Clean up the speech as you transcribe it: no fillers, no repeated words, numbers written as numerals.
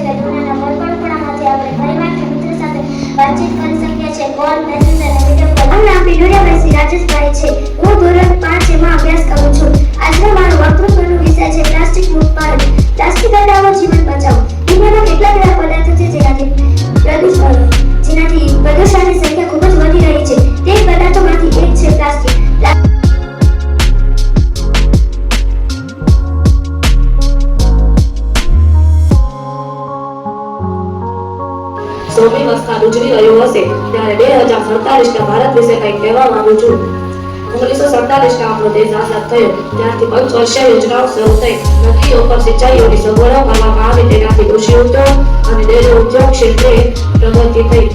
કે દુનિયાના કોઈ પણ ખૂણામાંથી આપણે પરિવાર કે મિત્રો સાથે વાતચીત કરી શકીએ છીએ. કોલ, મેસેજ અને વિડીયો કોલ. મારું નામ પિંડોળિયાભાઈ રાજેશભાઈ છે. હું ધોરણ 5 માં અભ્યાસ કરું છું. આજનો મારો વક્તૃત્વનો વિષય છે પ્લાસ્ટિક મુક્ત ભારત. પ્લાસ્ટિક હટાવો, જીવન બચાવો. દુનિયામાં કેટલાક એવા પદાર્થો છે જેનાથી પ્રદૂષણની સંખ્યા ખૂબ જ વધી રહી છે. તે પદાર્થોમાંથી એક છે પ્લાસ્ટિક. સોમી વસતા ઉજવી રહ્યો હશે ત્યારે 2047 ભારત વિશે કંઈક કહેવા માંગુ છું. 1947 આપણો દેશ આઝાદ થયો ત્યારથી પંચવર્ષીય યોજનાઓ શરૂ થઈ. નદીઓ પર સિંચાઈઓની સગવડો કરવામાં આવી. તેનાથી કૃષિ ઉદ્યોગ અને ડેરી ઉદ્યોગ ક્ષેત્રે પ્રગતિ થઈ.